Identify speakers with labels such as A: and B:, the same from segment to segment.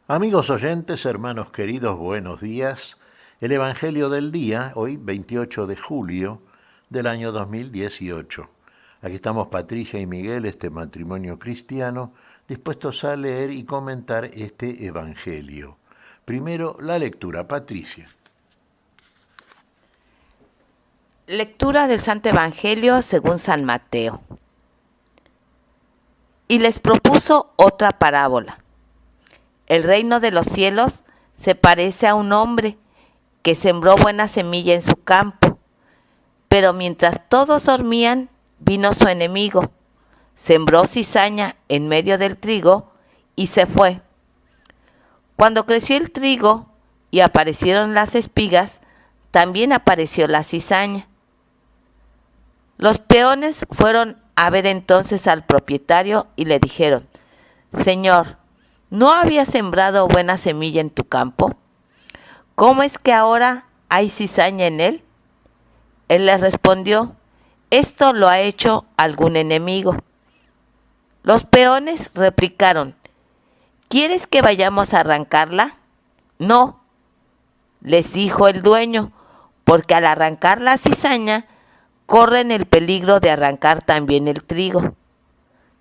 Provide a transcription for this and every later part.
A: Amigos oyentes, hermanos queridos, buenos días. El Evangelio del día, hoy 28 de julio del año 2018. Aquí estamos Patricia y Miguel, este matrimonio cristiano, dispuestos a leer y comentar este Evangelio. Primero, la lectura. Patricia.
B: Lectura del Santo Evangelio según San Mateo. Y les propuso otra parábola. El reino de los cielos se parece a un hombre que sembró buena semilla en su campo, pero mientras todos dormían, vino su enemigo, sembró cizaña en medio del trigo y se fue. Cuando creció el trigo y aparecieron las espigas, también apareció la cizaña. Los peones fueron a ver entonces al propietario y le dijeron: Señor, ¿no habías sembrado buena semilla en tu campo? ¿Cómo es que ahora hay cizaña en él? Él les respondió: Esto lo ha hecho algún enemigo. Los peones replicaron: ¿Quieres que vayamos a arrancarla? No, les dijo el dueño, porque al arrancar la cizaña corren el peligro de arrancar también el trigo.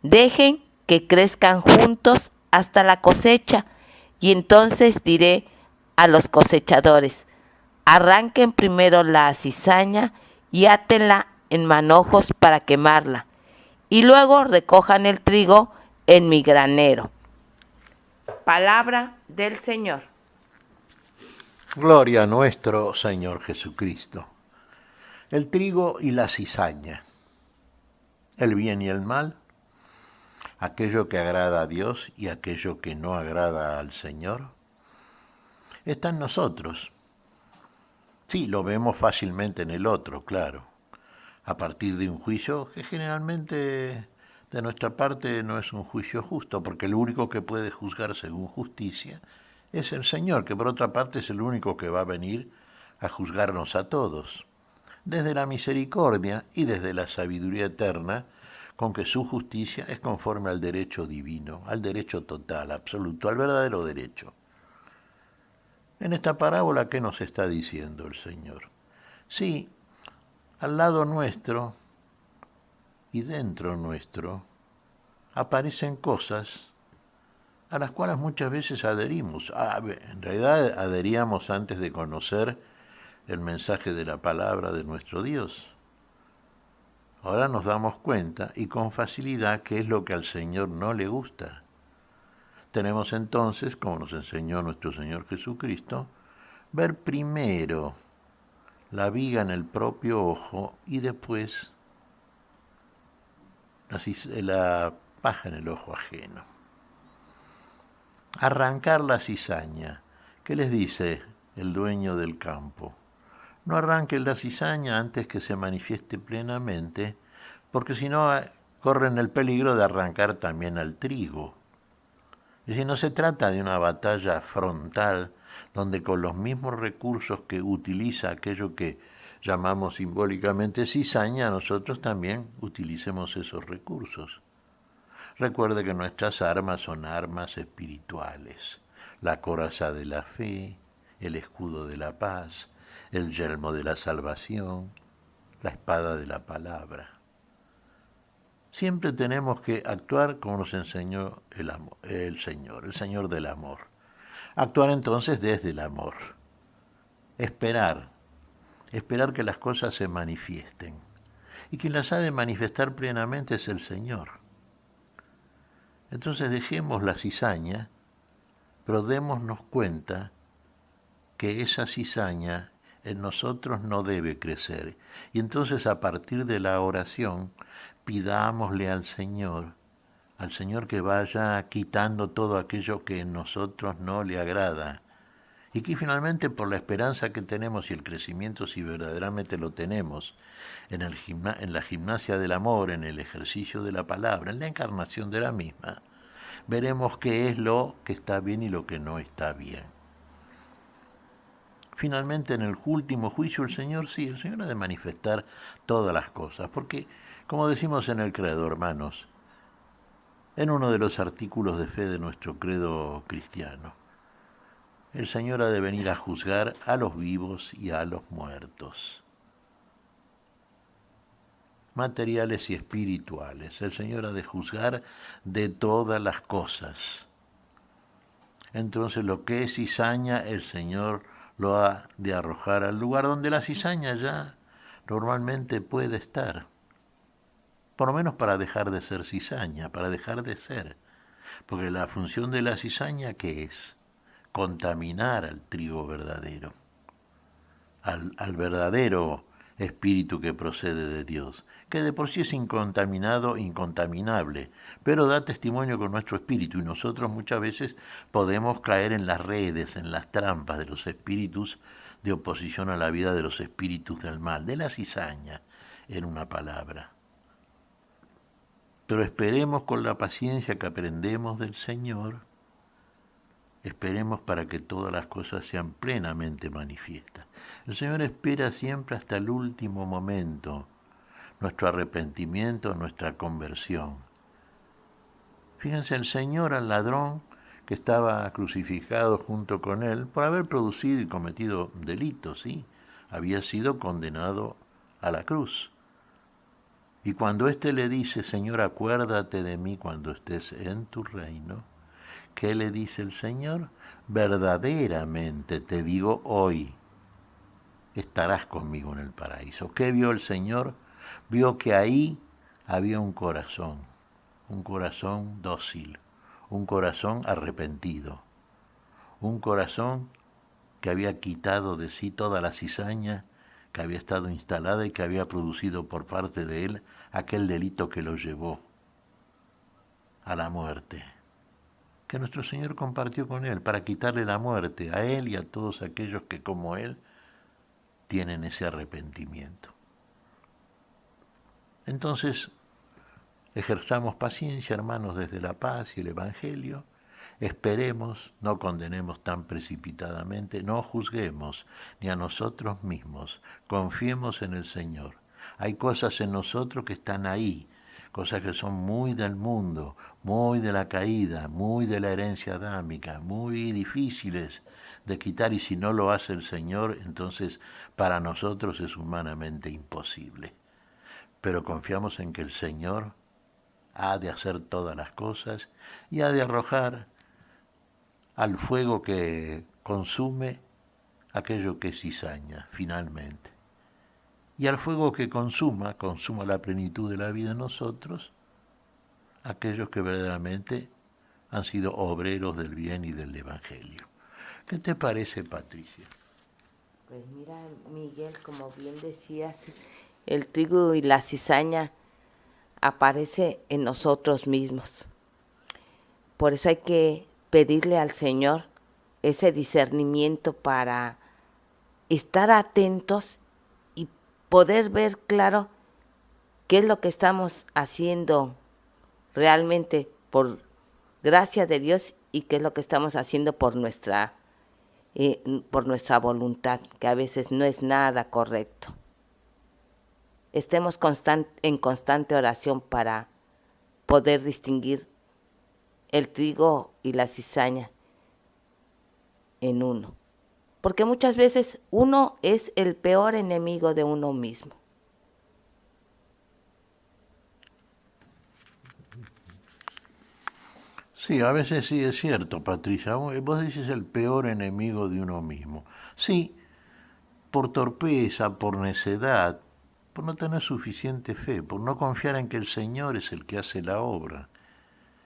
B: Dejen que crezcan juntos hasta la cosecha, y entonces diré a los cosechadores: arranquen primero la cizaña y átenla en manojos para quemarla, y luego recojan el trigo en mi granero. Palabra del Señor.
A: Gloria a nuestro Señor Jesucristo. El trigo y la cizaña, el bien y el mal, aquello que agrada a Dios y aquello que no agrada al Señor, está en nosotros. Sí, lo vemos fácilmente en el otro, claro, a partir de un juicio que generalmente de nuestra parte no es un juicio justo, porque el único que puede juzgar según justicia es el Señor, que por otra parte es el único que va a venir a juzgarnos a todos, desde la misericordia y desde la sabiduría eterna, con que su justicia es conforme al derecho divino, al derecho total, absoluto, al verdadero derecho. En esta parábola, ¿qué nos está diciendo el Señor? Sí, al lado nuestro y dentro nuestro aparecen cosas a las cuales muchas veces adherimos. En realidad adheríamos antes de conocer el mensaje de la palabra de nuestro Dios. Ahora nos damos cuenta y con facilidad que es lo que al Señor no le gusta. Tenemos entonces, como nos enseñó nuestro Señor Jesucristo, ver primero la viga en el propio ojo y después la paja en el ojo ajeno. Arrancar la cizaña. ¿Qué les dice el dueño del campo? No arranquen la cizaña antes que se manifieste plenamente, porque si no corren el peligro de arrancar también al trigo. Es decir, no se trata de una batalla frontal donde con los mismos recursos que utiliza aquello que llamamos simbólicamente cizaña, nosotros también utilicemos esos recursos. Recuerde que nuestras armas son armas espirituales: la coraza de la fe, el escudo de la paz, el yelmo de la salvación, la espada de la palabra. Siempre tenemos que actuar como nos enseñó el Señor del amor. Actuar entonces desde el amor. Esperar que las cosas se manifiesten. Y quien las ha de manifestar plenamente es el Señor. Entonces dejemos la cizaña, pero démonos cuenta que esa cizaña en nosotros no debe crecer. Y entonces a partir de la oración pidámosle al Señor que vaya quitando todo aquello que en nosotros no le agrada. Y que finalmente por la esperanza que tenemos y el crecimiento, si verdaderamente lo tenemos, en la gimnasia del amor, en el ejercicio de la palabra, en la encarnación de la misma, veremos qué es lo que está bien y lo que no está bien. Finalmente, en el último juicio, el Señor ha de manifestar todas las cosas, porque, como decimos en el credo, hermanos, en uno de los artículos de fe de nuestro credo cristiano, El Señor ha de venir a juzgar a los vivos y a los muertos, materiales y espirituales. El Señor ha de juzgar de todas las cosas. Entonces lo que es cizaña, el Señor lo ha de arrojar al lugar donde la cizaña ya normalmente puede estar. Por lo menos para dejar de ser cizaña, para dejar de ser. Porque la función de la cizaña, ¿qué es? Contaminar al trigo verdadero, al verdadero espíritu que procede de Dios, que de por sí es incontaminado, incontaminable, pero da testimonio con nuestro espíritu, y nosotros muchas veces podemos caer en las redes, en las trampas de los espíritus de oposición a la vida de los espíritus del mal, de la cizaña, en una palabra. Pero esperemos con la paciencia que aprendemos del Señor, esperemos para que todas las cosas sean plenamente manifiestas. El Señor espera siempre hasta el último momento nuestro arrepentimiento, nuestra conversión. Fíjense, el Señor al ladrón que estaba crucificado junto con él por haber producido y cometido delitos, ¿sí? Había sido condenado a la cruz. Y cuando éste le dice, Señor, acuérdate de mí cuando estés en tu reino, ¿qué le dice el Señor? Verdaderamente te digo hoy, estarás conmigo en el paraíso. ¿Qué vio el Señor? Vio que ahí había un corazón dócil, un corazón arrepentido, un corazón que había quitado de sí toda la cizaña que había estado instalada y que había producido por parte de él aquel delito que lo llevó a la muerte, que nuestro Señor compartió con él para quitarle la muerte a él y a todos aquellos que como él tienen ese arrepentimiento. Entonces, ejerzamos paciencia, hermanos, desde la paz y el Evangelio. Esperemos, no condenemos tan precipitadamente, no juzguemos ni a nosotros mismos, confiemos en el Señor. Hay cosas en nosotros que están ahí, cosas que son muy del mundo, muy de la caída, muy de la herencia adámica, muy difíciles de quitar, y si no lo hace el Señor, entonces para nosotros es humanamente imposible. Pero confiamos en que el Señor ha de hacer todas las cosas y ha de arrojar al fuego que consume aquello que es cizaña, finalmente. Y al fuego que consuma la plenitud de la vida en nosotros, aquellos que verdaderamente han sido obreros del bien y del Evangelio. ¿Qué te parece, Patricia?
B: Pues mira, Miguel, como bien decías, el trigo y la cizaña aparece en nosotros mismos. Por eso hay que pedirle al Señor ese discernimiento para estar atentos y poder ver claro qué es lo que estamos haciendo realmente por gracia de Dios y qué es lo que estamos haciendo por nuestra voluntad, que a veces no es nada correcto. Estemos en constante oración para poder distinguir el trigo y la cizaña en uno. Porque muchas veces uno es el peor enemigo de uno mismo.
A: Sí, a veces sí es cierto, Patricia. Vos dices el peor enemigo de uno mismo. Sí, por torpeza, por necedad, por no tener suficiente fe, por no confiar en que el Señor es el que hace la obra.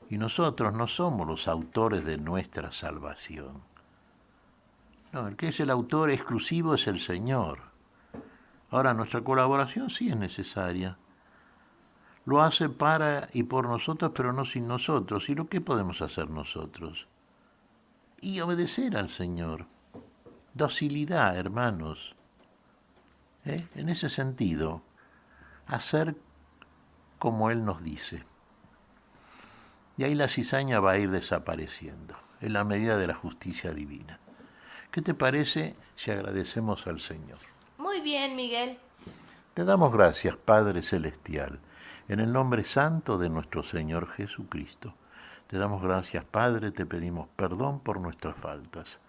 A: Y nosotros no somos los autores de nuestra salvación. No, el que es el autor exclusivo es el Señor. Ahora, nuestra colaboración sí es necesaria. Lo hace para y por nosotros, pero no sin nosotros. ¿Y lo que podemos hacer nosotros? Y obedecer al Señor. Docilidad, hermanos. En ese sentido, hacer como Él nos dice. Y ahí la cizaña va a ir desapareciendo, en la medida de la justicia divina. ¿Qué te parece si agradecemos al Señor?
B: Muy bien, Miguel.
A: Te damos gracias, Padre Celestial, en el nombre santo de nuestro Señor Jesucristo. Te damos gracias, Padre, te pedimos perdón por nuestras faltas.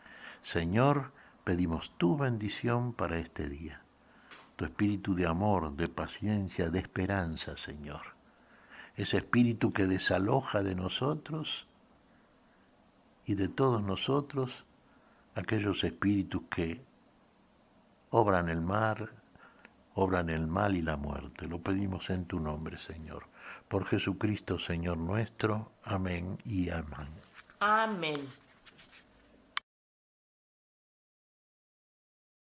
A: Señor, pedimos tu bendición para este día, tu espíritu de amor, de paciencia, de esperanza, Señor. Ese espíritu que desaloja de nosotros y de todos nosotros aquellos espíritus que obran el mal y la muerte. Lo pedimos en tu nombre, Señor. Por Jesucristo, Señor nuestro. Amén y amén.
B: Amén.